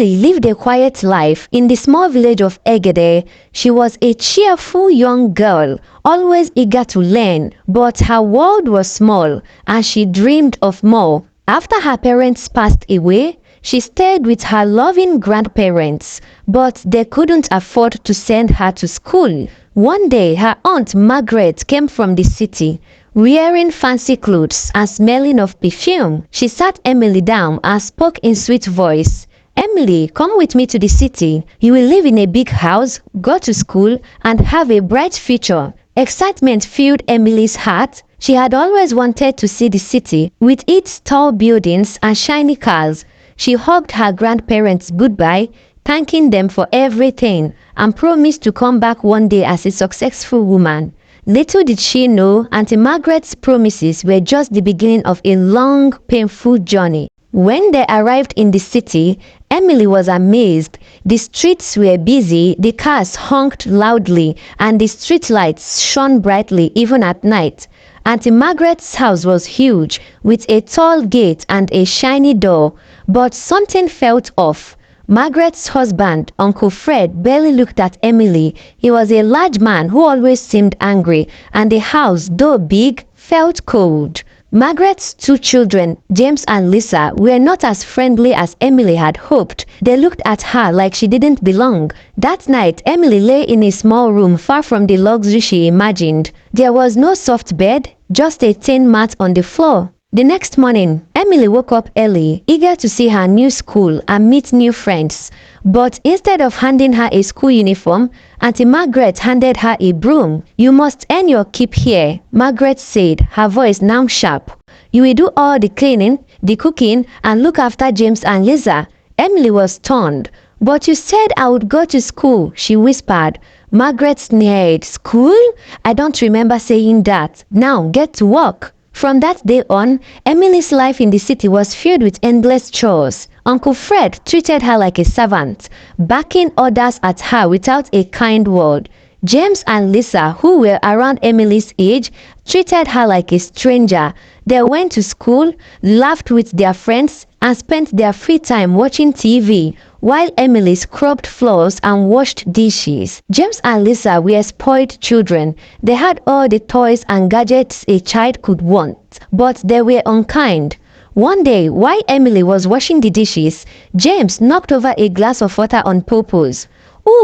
Emily lived a quiet life in the small village of Egede. She was a cheerful young girl, always eager to learn, but her world was small and she dreamed of more. After her parents passed away, she stayed with her loving grandparents, but they couldn't afford to send her to school. One day, her aunt Margaret came from the city, wearing fancy clothes and smelling of perfume. She sat Emily down and spoke in sweet voice. Emily, come with me to the city. You will live in a big house, go to school, and have a bright future. Excitement filled Emily's heart. She had always wanted to see the city with its tall buildings and shiny cars. She hugged her grandparents goodbye, thanking them for everything, and promised to come back one day as a successful woman. Little did she know, Auntie Margaret's promises were just the beginning of a long, painful journey. When they arrived in the city, Emily was amazed. The streets were busy, the cars honked loudly, and the streetlights shone brightly even at night. Auntie Margaret's house was huge, with a tall gate and a shiny door, but something felt off. Margaret's husband, Uncle Fred, barely looked at Emily. He was a large man who always seemed angry, and the house, though big, felt cold. Margaret's two children, James and Lisa, were not as friendly as Emily had hoped. They looked at her like she didn't belong. That night, Emily lay in a small room far from the luxury she imagined. There was no soft bed, just a thin mat on the floor. The next morning, Emily woke up early, eager to see her new school and meet new friends. But instead of handing her a school uniform, Auntie Margaret handed her a broom. "You must earn your keep here," Margaret said, her voice now sharp. "You will do all the cleaning, the cooking, and look after James and Lisa." Emily was stunned. "But you said I would go to school," she whispered. Margaret sneered. "School? I don't remember saying that. Now get to work." From that day on, Emily's life in the city was filled with endless chores. Uncle Fred treated her like a servant, barking orders at her without a kind word. James and Lisa, who were around Emily's age, treated her like a stranger. They went to school, laughed with their friends, and spent their free time watching TV, while Emily scrubbed floors and washed dishes. James and Lisa were spoiled children. They had all the toys and gadgets a child could want, but they were unkind. One day, while Emily was washing the dishes, James knocked over a glass of water on purpose.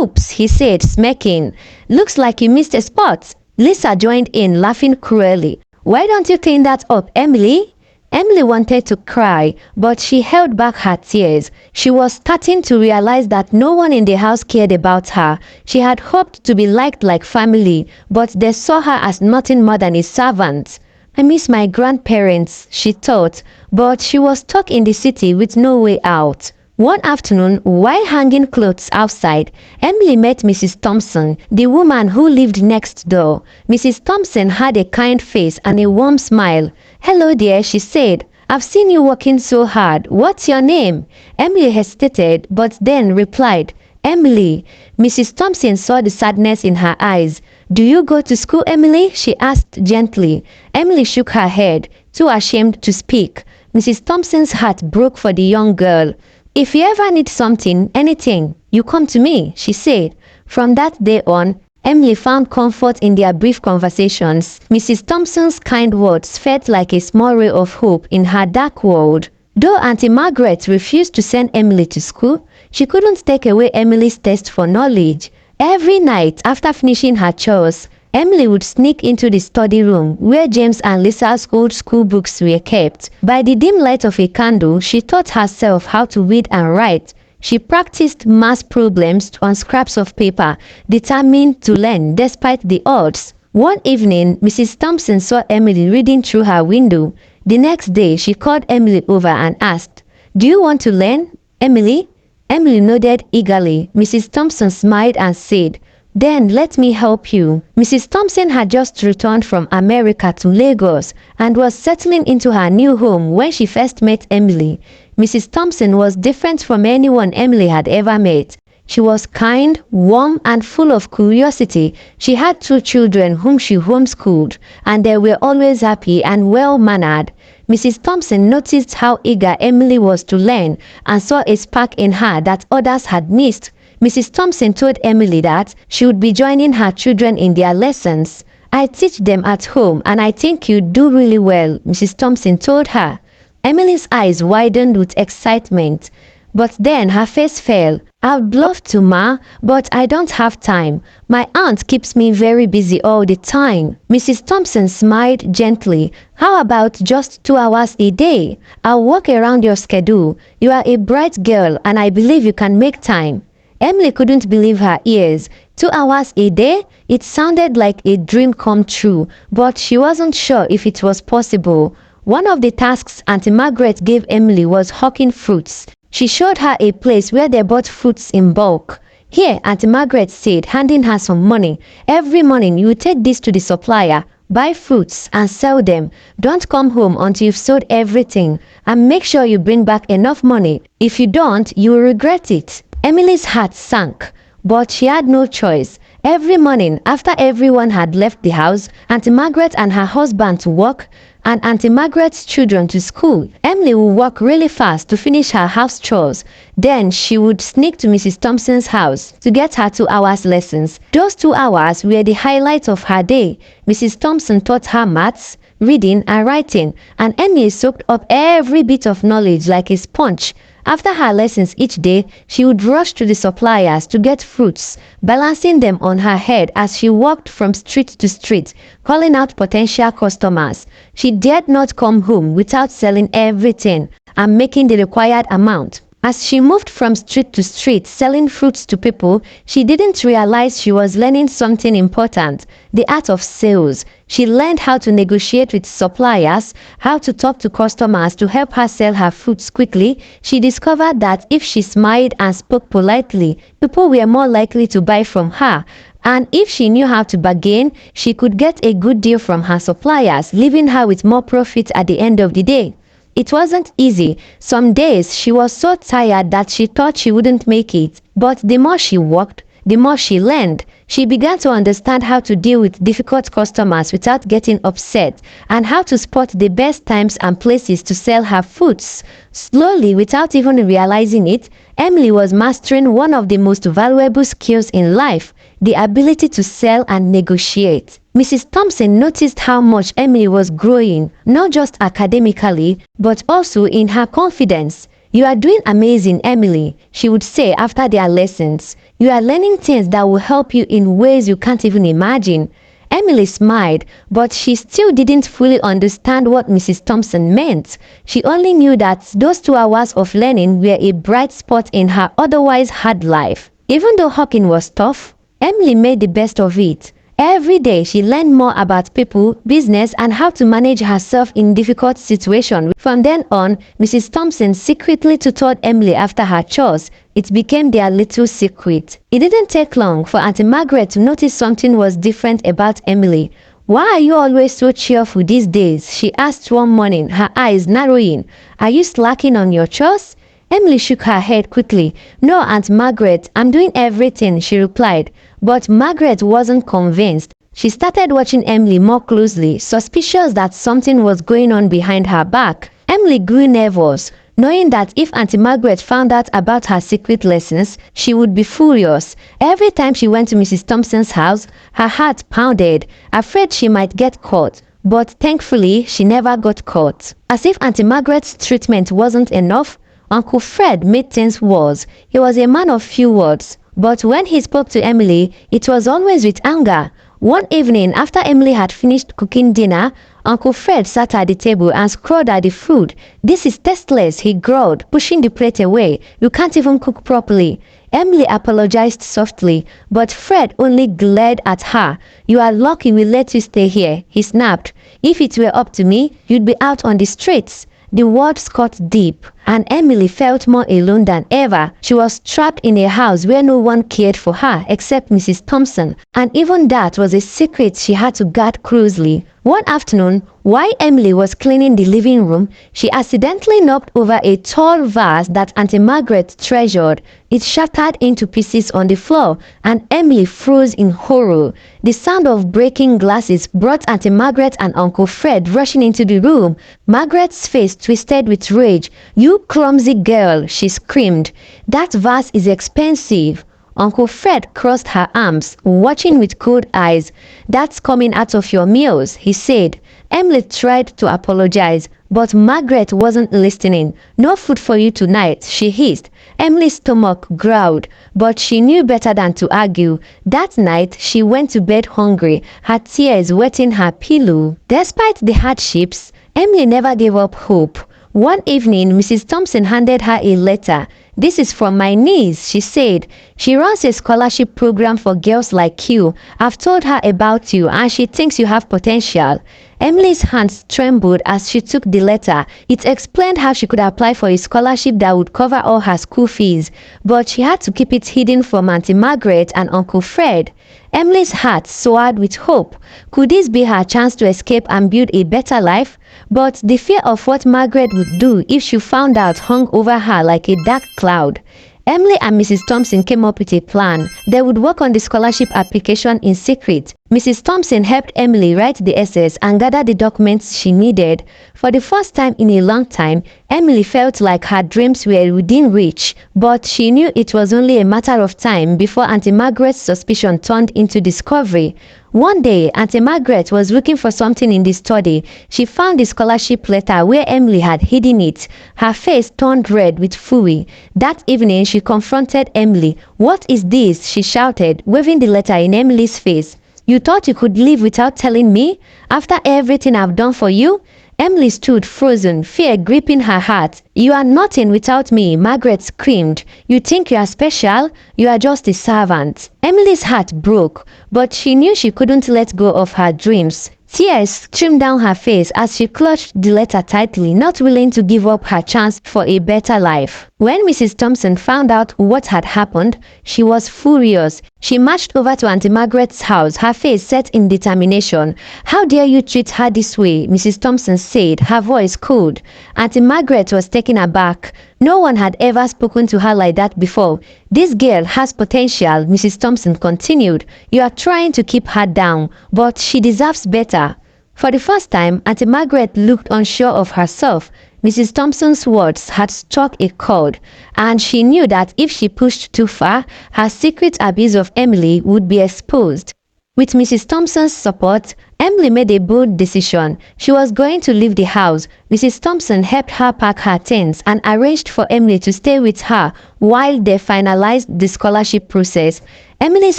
"Oops," he said, smirking. "Looks like you missed a spot." Lisa joined in, laughing cruelly. "Why don't you clean that up, Emily?" Emily wanted to cry, but she held back her tears. She was starting to realize that no one in the house cared about her. She had hoped to be liked like family, but they saw her as nothing more than a servant. "I miss my grandparents," she thought, but she was stuck in the city with no way out. One afternoon, while hanging clothes outside, Emily met Mrs. Thompson, the woman who lived next door. Mrs. Thompson had a kind face and a warm smile. "Hello dear," she said. "I've seen you working so hard. What's your name?" Emily hesitated, but then replied, "Emily." Mrs. Thompson saw the sadness in her eyes. "Do you go to school, Emily?" she asked gently. Emily shook her head, too ashamed to speak. Mrs. Thompson's heart broke for the young girl. "If you ever need something, anything, you come to me," she said. From that day on, Emily found comfort in their brief conversations. Mrs. Thompson's kind words felt like a small ray of hope in her dark world. Though Auntie Margaret refused to send Emily to school, she couldn't take away Emily's thirst for knowledge. Every night after finishing her chores, Emily would sneak into the study room where James and Lisa's old school books were kept. By the dim light of a candle, she taught herself how to read and write. She practiced math problems on scraps of paper, determined to learn despite the odds. One evening, Mrs. Thompson saw Emily reading through her window. The next day, she called Emily over and asked, "Do you want to learn, Emily?" Emily nodded eagerly. Mrs. Thompson smiled and said, "Then let me help you." Mrs. Thompson had just returned from America to Lagos and was settling into her new home when she first met Emily. Mrs. Thompson was different from anyone Emily had ever met. She was kind, warm, and full of curiosity. She had two children whom she homeschooled, and they were always happy and well-mannered. Mrs. Thompson noticed how eager Emily was to learn and saw a spark in her that others had missed. Mrs. Thompson told Emily that she would be joining her children in their lessons. "I teach them at home and I think you do really well," Mrs. Thompson told her. Emily's eyes widened with excitement, but then her face fell. "I'd love to, Ma, but I don't have time. My aunt keeps me very busy all the time." Mrs. Thompson smiled gently. "How about just 2 hours a day? I'll work around your schedule. You are a bright girl and I believe you can make time." Emily couldn't believe her ears. 2 hours a day? It sounded like a dream come true, but she wasn't sure if it was possible. One of the tasks Auntie Margaret gave Emily was hawking fruits. She showed her a place where they bought fruits in bulk. "Here," Auntie Margaret said, handing her some money. "Every morning you take this to the supplier, buy fruits and sell them. Don't come home until you've sold everything, and make sure you bring back enough money. If you don't, you will regret it." Emily's heart sank, but she had no choice. Every morning, after everyone had left the house, Auntie Margaret and her husband to work, and Auntie Margaret's children to school, Emily would walk really fast to finish her house chores. Then she would sneak to Mrs. Thompson's house to get her 2 hours lessons. Those 2 hours were the highlight of her day. Mrs. Thompson taught her maths, reading and writing, and Emily soaked up every bit of knowledge like a sponge. After her lessons each day, she would rush to the suppliers to get fruits, balancing them on her head as she walked from street to street, calling out potential customers. She dared not come home without selling everything and making the required amount. As she moved from street to street selling fruits to people, she didn't realize she was learning something important, the art of sales. She learned how to negotiate with suppliers, how to talk to customers to help her sell her fruits quickly. She discovered that if she smiled and spoke politely, people were more likely to buy from her. And if she knew how to bargain, she could get a good deal from her suppliers, leaving her with more profit at the end of the day. It wasn't easy. Some days she was so tired that she thought she wouldn't make it. But the more she worked, the more she learned. She began to understand how to deal with difficult customers without getting upset, and how to spot the best times and places to sell her fruits. Slowly, without even realizing it, Emily was mastering one of the most valuable skills in life, the ability to sell and negotiate. Mrs. Thompson noticed how much Emily was growing, not just academically, but also in her confidence. "You are doing amazing, Emily," she would say after their lessons. "You are learning things that will help you in ways you can't even imagine." Emily smiled, but she still didn't fully understand what Mrs. Thompson meant. She only knew that those 2 hours of learning were a bright spot in her otherwise hard life. Even though hawking was tough, Emily made the best of it. Every day she learned more about people, business, and how to manage herself in difficult situations. From then on, Mrs. Thompson secretly tutored Emily after her chores. It became their little secret. It didn't take long for Auntie Margaret to notice something was different about Emily. "Why are you always so cheerful these days?" she asked one morning, her eyes narrowing. "Are you slacking on your chores?" Emily shook her head quickly. "No, Aunt Margaret, I'm doing everything," she replied. But Margaret wasn't convinced. She started watching Emily more closely, suspicious that something was going on behind her back. Emily grew nervous, knowing that if Auntie Margaret found out about her secret lessons, she would be furious. Every time she went to Mrs. Thompson's house, her heart pounded, afraid she might get caught. But thankfully, she never got caught. As if Auntie Margaret's treatment wasn't enough, Uncle Fred made things worse. He was a man of few words, but when he spoke to Emily, it was always with anger. One evening, after Emily had finished cooking dinner, Uncle Fred sat at the table and scowled at the food. "This is tasteless," he growled, pushing the plate away. "You can't even cook properly." Emily apologized softly, but Fred only glared at her. "You are lucky we let you stay here," he snapped. "If it were up to me, you'd be out on the streets." The words cut deep. and Emily felt more alone than ever. She was trapped in a house where no one cared for her except Mrs. Thompson, and even that was a secret she had to guard closely. One afternoon, while Emily was cleaning the living room, she accidentally knocked over a tall vase that Auntie Margaret treasured. It shattered into pieces on the floor, and Emily froze in horror. The sound of breaking glasses brought Auntie Margaret and Uncle Fred rushing into the room. Margaret's face twisted with rage. "You clumsy girl," she screamed. "That vase is expensive." Uncle Fred crossed her arms, watching with cold eyes. "That's coming out of your meals," he said. Emily tried to apologize, but Margaret wasn't listening. "No food for you tonight," she hissed. Emily's stomach growled, but she knew better than to argue. That night, she went to bed hungry, her tears wetting her pillow. Despite the hardships, Emily never gave up hope. One evening, Mrs. Thompson handed her a letter. "This is from my niece," she said. "She runs a scholarship program for girls like you. I've told her about you and she thinks you have potential." Emily's hands trembled as she took the letter. It explained how she could apply for a scholarship that would cover all her school fees, but she had to keep it hidden from Auntie Margaret and Uncle Fred. Emily's heart soared with hope. Could this be her chance to escape and build a better life? But the fear of what Margaret would do if she found out hung over her like a dark cloud. Emily and Mrs. Thompson came up with a plan. They would work on the scholarship application in secret. Mrs. Thompson helped Emily write the essays and gather the documents she needed. For the first time in a long time, Emily felt like her dreams were within reach, but she knew it was only a matter of time before Auntie Margaret's suspicion turned into discovery. One day, Auntie Margaret was looking for something in the study. She found the scholarship letter where Emily had hidden it. Her face turned red with fury. That evening, she confronted Emily. "What is this?" she shouted, waving the letter in Emily's face. "You thought you could live without telling me? After everything I've done for you?" Emily stood frozen, fear gripping her heart. "You are nothing without me," Margaret screamed. "You think you are special? You are just a servant." Emily's heart broke, but she knew she couldn't let go of her dreams. Tears streamed down her face as she clutched the letter tightly, not willing to give up her chance for a better life. When Mrs. Thompson found out what had happened, she was furious. She marched over to Auntie Margaret's house, her face set in determination. "How dare you treat her this way?" Mrs. Thompson said, her voice cold. Auntie Margaret was taken aback. No one had ever spoken to her like that before. "This girl has potential," Mrs. Thompson continued. "You are trying to keep her down, but she deserves better." For the first time, Auntie Margaret looked unsure of herself. Mrs. Thompson's words had struck a chord, and she knew that if she pushed too far, her secret abuse of Emily would be exposed. With Mrs. Thompson's support, Emily made a bold decision. She was going to leave the house. Mrs. Thompson helped her pack her things and arranged for Emily to stay with her while they finalized the scholarship process. Emily's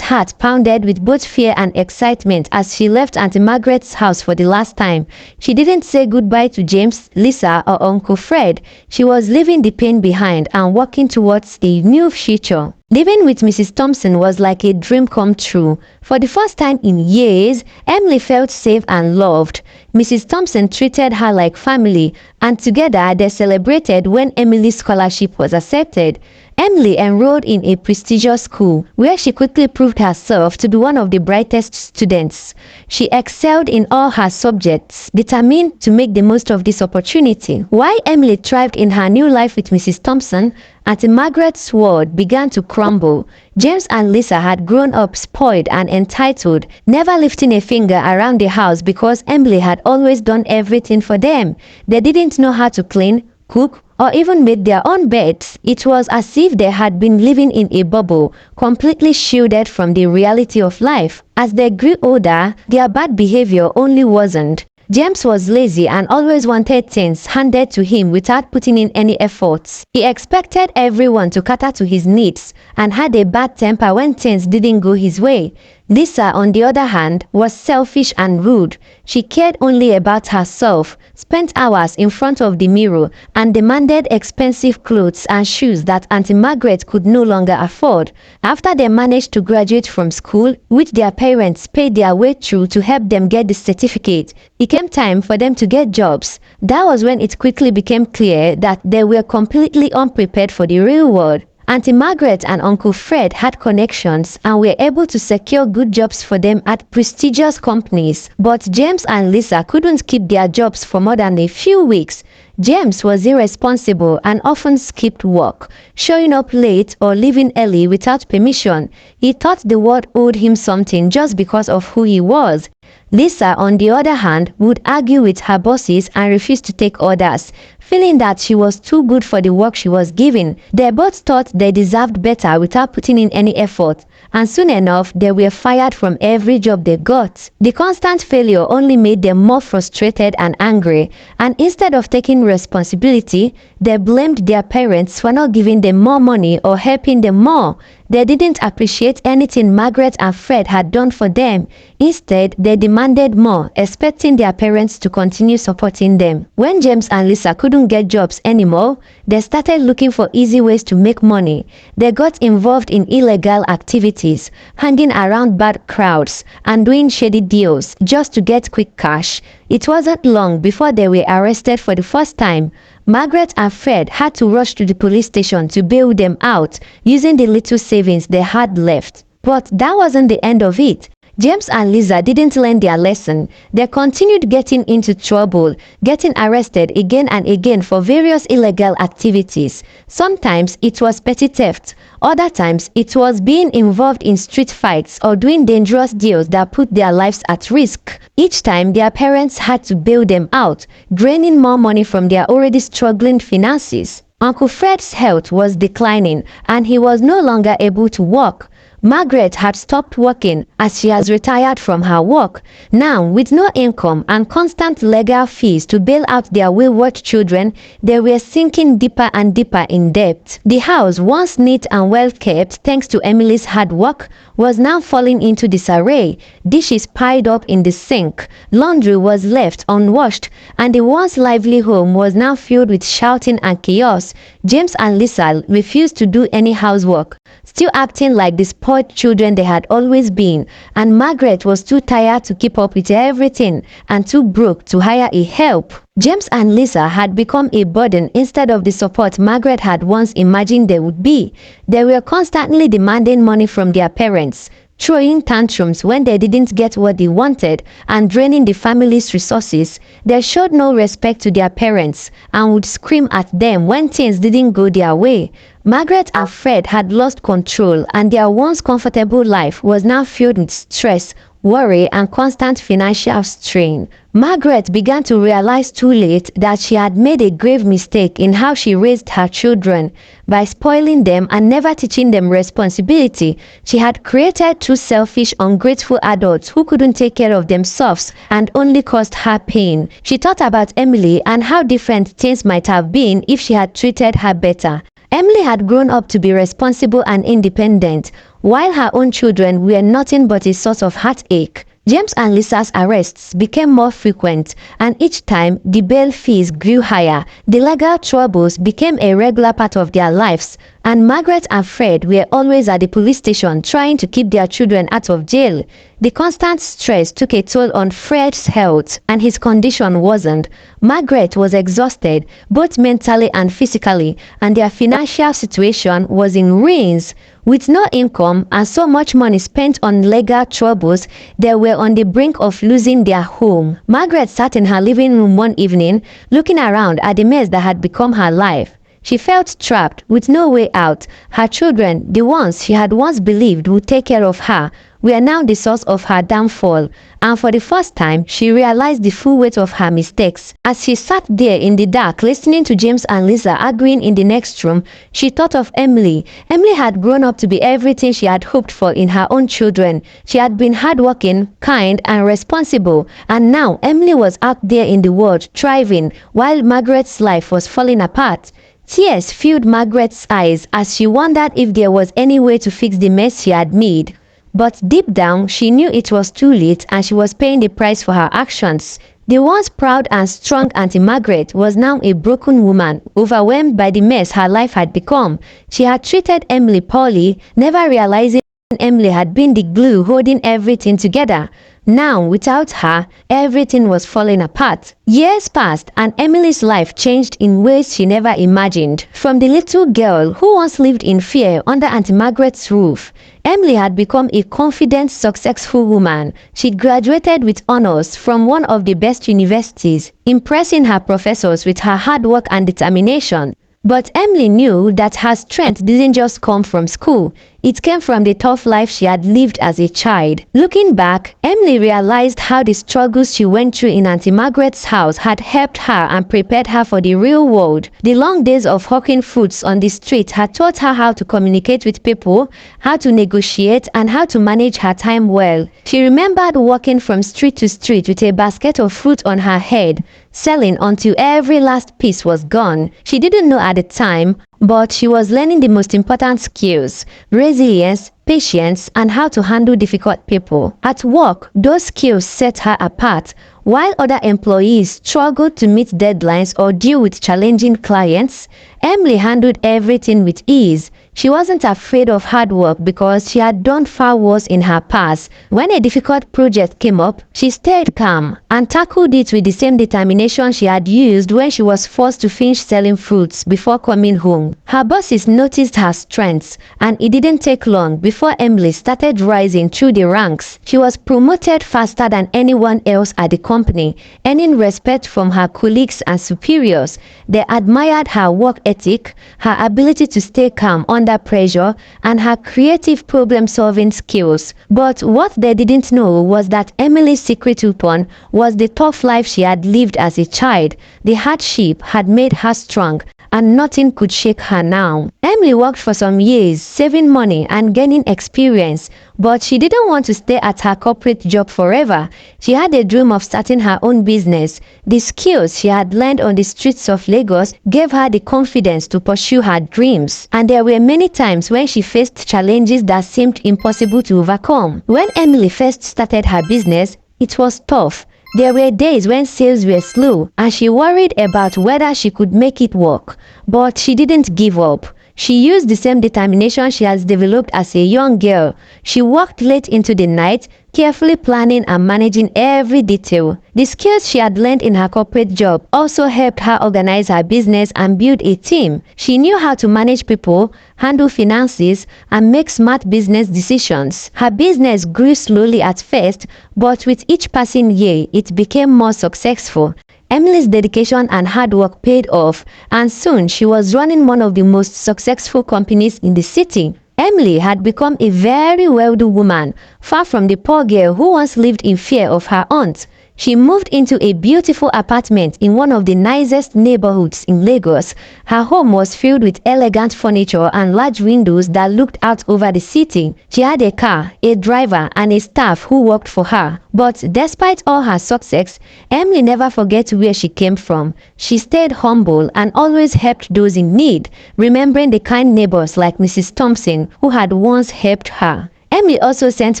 heart pounded with both fear and excitement as she left Auntie Margaret's house for the last time. She didn't say goodbye to James, Lisa, or Uncle Fred. She was leaving the pain behind and walking towards a new future. Living with Mrs. Thompson was like a dream come true. For the first time in years, Emily felt safe and loved. Mrs. Thompson treated her like family, and together they celebrated when Emily's scholarship was accepted. Emily enrolled in a prestigious school where she quickly proved herself to be one of the brightest students. She excelled in all her subjects, determined to make the most of this opportunity. While Emily thrived in her new life with Mrs. Thompson, Auntie Margaret's world began to crumble. James and Lisa had grown up spoiled and entitled, never lifting a finger around the house because Emily had always done everything for them. They didn't know how to clean, cook, or even made their own beds. It was as if they had been living in a bubble, completely shielded from the reality of life. As they grew older, their bad behavior only worsened. James was lazy and always wanted things handed to him without putting in any efforts. He expected everyone to cater to his needs and had a bad temper when things didn't go his way. Lisa, on the other hand, was selfish and rude. She cared only about herself, spent hours in front of the mirror, and demanded expensive clothes and shoes that Auntie Margaret could no longer afford. After they managed to graduate from school, which their parents paid their way through to help them get the certificate, it came time for them to get jobs. That was when it quickly became clear that they were completely unprepared for the real world. Auntie Margaret and Uncle Fred had connections and were able to secure good jobs for them at prestigious companies, but James and Lisa couldn't keep their jobs for more than a few weeks. James was irresponsible and often skipped work, showing up late or leaving early without permission. He thought the world owed him something just because of who he was. Lisa, on the other hand, would argue with her bosses and refuse to take orders, feeling that she was too good for the work she was given. They both thought they deserved better without putting in any effort, and soon enough they were fired from every job they got. The constant failure only made them more frustrated and angry, and instead of taking responsibility, they blamed their parents for not giving them more money or helping them more. They didn't appreciate anything Margaret and Fred had done for them. Instead, they demanded more, expecting their parents to continue supporting them. When James and Lisa couldn't get jobs anymore, they started looking for easy ways to make money. They got involved in illegal activities, hanging around bad crowds, and doing shady deals just to get quick cash. It wasn't long before they were arrested for the first time. Margaret and Fred had to rush to the police station to bail them out, using the little savings they had left. But that wasn't the end of it. James and Lisa didn't learn their lesson. They continued getting into trouble, getting arrested again and again for various illegal activities. Sometimes it was petty theft. Other times it was being involved in street fights or doing dangerous deals that put their lives at risk. Each time their parents had to bail them out, draining more money from their already struggling finances. Uncle Fred's health was declining and he was no longer able to walk. Margaret had stopped working as she has retired from her work. Now, with no income and constant legal fees to bail out their wayward children, they were sinking deeper and deeper in debt. The house, once neat and well kept thanks to Emily's hard work, was now falling into disarray. Dishes piled up in the sink, laundry was left unwashed, and the once lively home was now filled with shouting and chaos. James and Lisa refused to do any housework, still acting like the spoiled children they had always been, and Margaret was too tired to keep up with everything and too broke to hire a help. James and Lisa had become a burden instead of the support Margaret had once imagined they would be. They were constantly demanding money from their parents, throwing tantrums when they didn't get what they wanted, and draining the family's resources. They showed no respect to their parents and would scream at them when things didn't go their way. Margaret and Fred had lost control, and their once comfortable life was now filled with stress, worry, and constant financial strain. Margaret began to realize too late that she had made a grave mistake in how she raised her children. By spoiling them and never teaching them responsibility, she had created two selfish, ungrateful adults who couldn't take care of themselves and only caused her pain. She thought about Emily and how different things might have been if she had treated her better. Emily had grown up to be responsible and independent, while her own children were nothing but a source of heartache. James and Lisa's arrests became more frequent, and each time the bail fees grew higher. The legal troubles became a regular part of their lives, and Margaret and Fred were always at the police station trying to keep their children out of jail. The constant stress took a toll on Fred's health, and his condition worsened. Margaret was exhausted, both mentally and physically, and their financial situation was in ruins. With no income and so much money spent on legal troubles, they were on the brink of losing their home. Margaret sat in her living room one evening, looking around at the mess that had become her life. She felt trapped, with no way out. Her children, the ones she had once believed would take care of her, were now the source of her downfall, and for the first time, she realized the full weight of her mistakes. As she sat there in the dark, listening to James and Lisa arguing in the next room, she thought of Emily. Emily had grown up to be everything she had hoped for in her own children. She had been hardworking, kind, and responsible, and now Emily was out there in the world, thriving, while Margaret's life was falling apart. Tears filled Margaret's eyes as she wondered if there was any way to fix the mess she had made. But deep down, she knew it was too late and she was paying the price for her actions. The once proud and strong Auntie Margaret was now a broken woman, overwhelmed by the mess her life had become. She had treated Emily poorly, never realizing Emily had been the glue holding everything together. Now, without her, everything was falling apart. Years passed and Emily's life changed in ways she never imagined. From the little girl who once lived in fear under Auntie Margaret's roof, Emily had become a confident, successful woman. She graduated with honors from one of the best universities, impressing her professors with her hard work and determination. But Emily knew that her strength didn't just come from school. It came from the tough life she had lived as a child. Looking back, Emily realized how the struggles she went through in Auntie Margaret's house had helped her and prepared her for the real world. The long days of hawking fruits on the street had taught her how to communicate with people, how to negotiate, and how to manage her time well. She remembered walking from street to street with a basket of fruit on her head, selling until every last piece was gone. She didn't know at the time, but she was learning the most important skills: resilience, patience, and how to handle difficult people. At work, those skills set her apart. While other employees struggled to meet deadlines or deal with challenging clients, Emily handled everything with ease. She wasn't afraid of hard work because she had done far worse in her past. When a difficult project came up, she stayed calm and tackled it with the same determination she had used when she was forced to finish selling fruits before coming home. Her bosses noticed her strengths, and it didn't take long before Emily started rising through the ranks. She was promoted faster than anyone else at the company, earning respect from her colleagues and superiors. They admired her work ethic, her ability to stay calm under pressure, and her creative problem-solving skills. But what they didn't know was that Emily's secret weapon was the tough life she had lived as a child. The hardship had made her strong, and nothing could shake her now. Emily worked for some years, saving money and gaining experience, but she didn't want to stay at her corporate job forever. She had a dream of starting her own business. The skills she had learned on the streets of Lagos gave her the confidence to pursue her dreams. And there were many times when she faced challenges that seemed impossible to overcome. When Emily first started her business, it was tough. There were days when sales were slow and she worried about whether she could make it work. But she didn't give up. She used the same determination she has developed as a young girl. She worked late into the night, carefully planning and managing every detail. The skills she had learned in her corporate job also helped her organize her business and build a team. She knew how to manage people, handle finances, and make smart business decisions. Her business grew slowly at first, but with each passing year, it became more successful. Emily's dedication and hard work paid off, and soon she was running one of the most successful companies in the city. Emily had become a very wealthy woman, far from the poor girl who once lived in fear of her aunt. She moved into a beautiful apartment in one of the nicest neighborhoods in Lagos. Her home was filled with elegant furniture and large windows that looked out over the city. She had a car, a driver, and a staff who worked for her. But despite all her success, Emily never forgot where she came from. She stayed humble and always helped those in need, remembering the kind neighbors like Mrs. Thompson who had once helped her. Emily also sent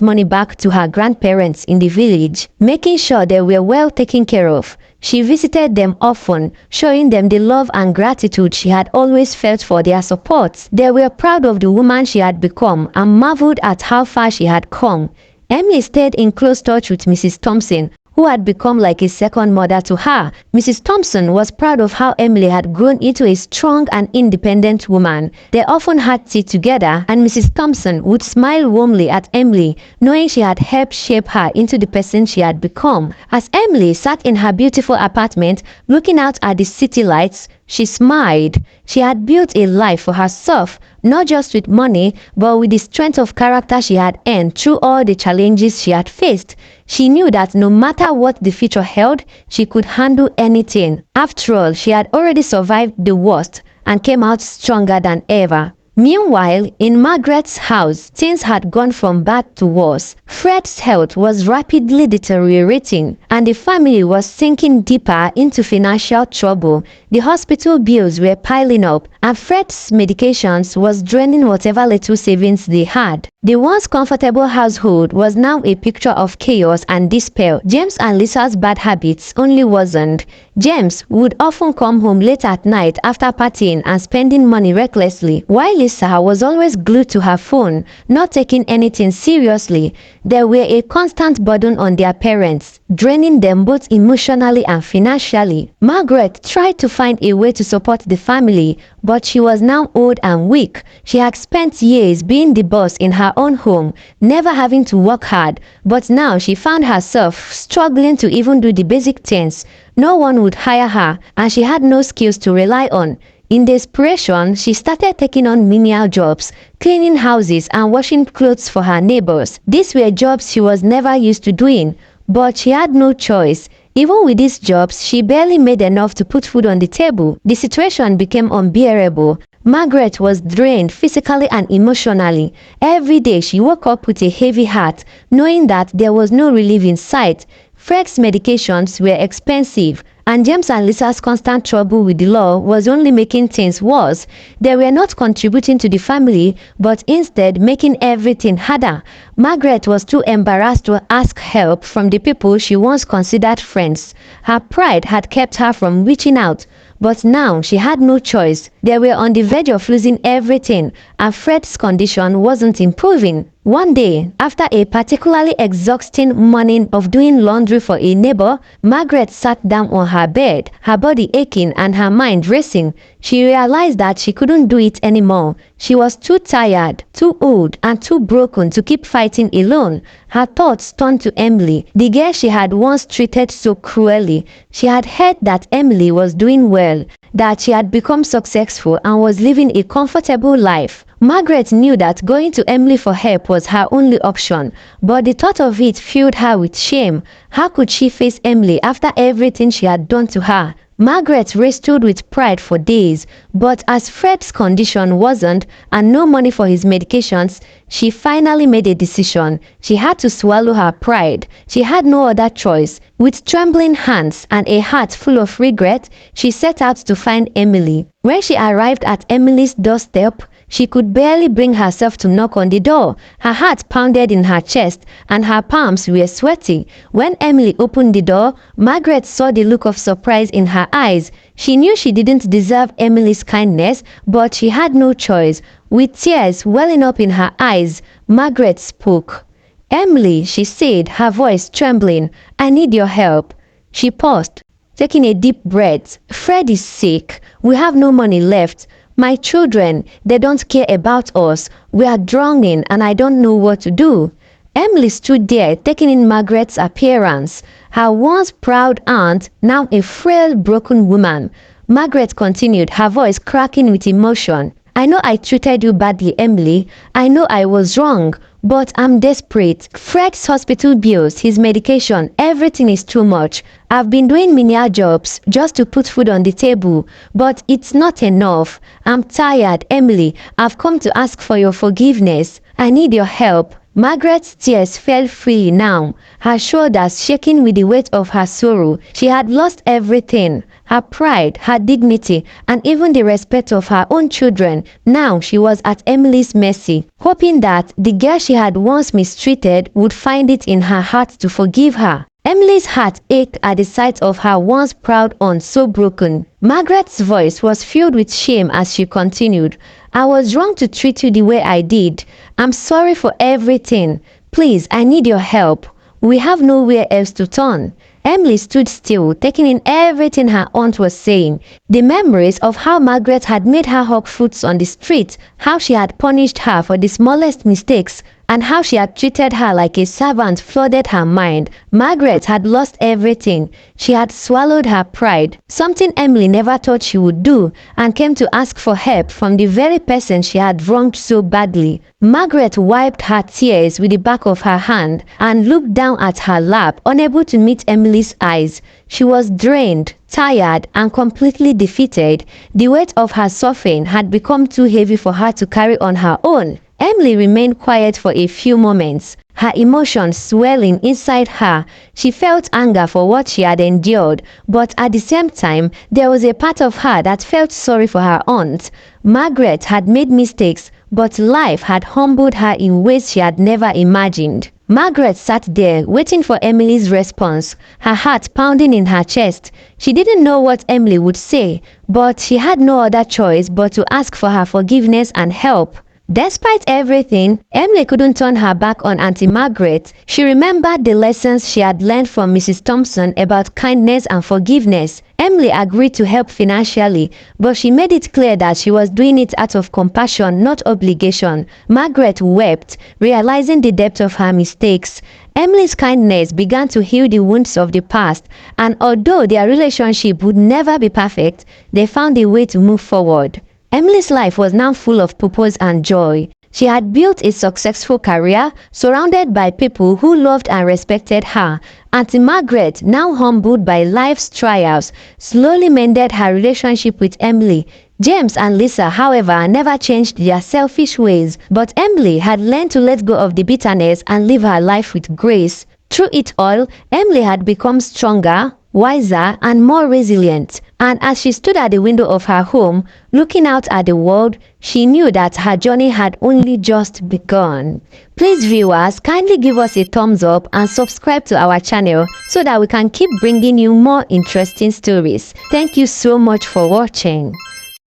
money back to her grandparents in the village, making sure they were well taken care of. She visited them often, showing them the love and gratitude she had always felt for their support. They were proud of the woman she had become and marveled at how far she had come. Emily stayed in close touch with Mrs. Thompson, who had become like a second mother to her. Mrs. Thompson was proud of how Emily had grown into a strong and independent woman. They often had tea together, and Mrs. Thompson would smile warmly at Emily, knowing she had helped shape her into the person she had become. As Emily sat in her beautiful apartment, looking out at the city lights, she smiled. She had built a life for herself, not just with money, but with the strength of character she had earned through all the challenges she had faced. She knew that no matter what the future held, she could handle anything. After all, she had already survived the worst and came out stronger than ever. Meanwhile, in Margaret's house, things had gone from bad to worse. Fred's health was rapidly deteriorating, and the family was sinking deeper into financial trouble. The hospital bills were piling up, and Fred's medications was draining whatever little savings they had. The once comfortable household was now a picture of chaos and despair. James and Lisa's bad habits only worsened. James would often come home late at night after partying and spending money recklessly, while Lisa was always glued to her phone, not taking anything seriously. They were a constant burden on their parents, draining them both emotionally and financially. Margaret tried to find a way to support the family, but she was now old and weak. She had spent years being the boss in her own home, never having to work hard, but now she found herself struggling to even do the basic things. No one would hire her, and she had no skills to rely on. In desperation, she started taking on menial jobs, cleaning houses and washing clothes for her neighbors. These were jobs she was never used to doing, but she had no choice. Even with these jobs, she barely made enough to put food on the table. The situation became unbearable. Margaret was drained physically and emotionally. Every day she woke up with a heavy heart, knowing that there was no relief in sight. Fred's medications were expensive, and James and Lisa's constant trouble with the law was only making things worse. They were not contributing to the family, but instead making everything harder. Margaret was too embarrassed to ask help from the people she once considered friends. Her pride had kept her from reaching out, but now she had no choice. They were on the verge of losing everything, and Fred's condition wasn't improving. One day, after a particularly exhausting morning of doing laundry for a neighbor, Margaret sat down on her bed, her body aching and her mind racing. She realized that she couldn't do it anymore. She was too tired, too old, and too broken to keep fighting alone. Her thoughts turned to Emily, the girl she had once treated so cruelly. She had heard that Emily was doing well, that she had become successful and was living a comfortable life. Margaret knew that going to Emily for help was her only option, but the thought of it filled her with shame. How could she face Emily after everything she had done to her? Margaret wrestled with pride for days, but as Fred's condition worsened and no money for his medications, she finally made a decision. She had to swallow her pride. She had no other choice. With trembling hands and a heart full of regret, she set out to find Emily. When she arrived at Emily's doorstep, she could barely bring herself to knock on the door. Her heart pounded in her chest and her palms were sweaty. When Emily opened the door, Margaret saw the look of surprise in her eyes. She knew she didn't deserve Emily's kindness, but she had no choice. With tears welling up in her eyes, Margaret spoke. "Emily," she said, her voice trembling, "I need your help." She paused, taking a deep breath. "Fred is sick. We have no money left. My children, they don't care about us. We are drowning and I don't know what to do." Emily stood there, taking in Margaret's appearance. Her once proud aunt, now a frail, broken woman. Margaret continued, her voice cracking with emotion. "I know I treated you badly, Emily. I know I was wrong, but I'm desperate. Fred's hospital bills, his medication, everything is too much. I've been doing menial jobs just to put food on the table, but it's not enough. I'm tired, Emily. I've come to ask for your forgiveness. I need your help." Margaret's tears fell freely now, her shoulders shaking with the weight of her sorrow. She had lost everything, her pride, her dignity, and even the respect of her own children. Now she was at Emily's mercy, hoping that the girl she had once mistreated would find it in her heart to forgive her. Emily's heart ached at the sight of her once proud aunt so broken. Margaret's voice was filled with shame as she continued, "I was wrong to treat you the way I did. I'm sorry for everything. Please, I need your help. We have nowhere else to turn." Emily stood still, taking in everything her aunt was saying. The memories of how Margaret had made her hawk fruits on the street, how she had punished her for the smallest mistakes, and how she had treated her like a servant flooded her mind. Margaret had lost everything. She had swallowed her pride, something Emily never thought she would do, and came to ask for help from the very person she had wronged so badly. Margaret wiped her tears with the back of her hand and looked down at her lap, unable to meet Emily's eyes. She was drained, tired, and completely defeated. The weight of her suffering had become too heavy for her to carry on her own. Emily remained quiet for a few moments, her emotions swelling inside her. She felt anger for what she had endured, but at the same time, there was a part of her that felt sorry for her aunt. Margaret had made mistakes, but life had humbled her in ways she had never imagined. Margaret sat there waiting for Emily's response, her heart pounding in her chest. She didn't know what Emily would say, but she had no other choice but to ask for her forgiveness and help. Despite everything, Emily couldn't turn her back on Auntie Margaret. She remembered the lessons she had learned from Mrs. Thompson about kindness and forgiveness. Emily agreed to help financially, but she made it clear that she was doing it out of compassion, not obligation. Margaret wept, realizing the depth of her mistakes. Emily's kindness began to heal the wounds of the past, and although their relationship would never be perfect, they found a way to move forward. Emily's life was now full of purpose and joy. She had built a successful career, surrounded by people who loved and respected her. Auntie Margaret, now humbled by life's trials, slowly mended her relationship with Emily. James and Lisa, however, never changed their selfish ways, but Emily had learned to let go of the bitterness and live her life with grace. Through it all, Emily had become stronger, wiser, and more resilient. And as she stood at the window of her home, looking out at the world, she knew that her journey had only just begun. Please viewers, kindly give us a thumbs up and subscribe to our channel so that we can keep bringing you more interesting stories. Thank you so much for watching.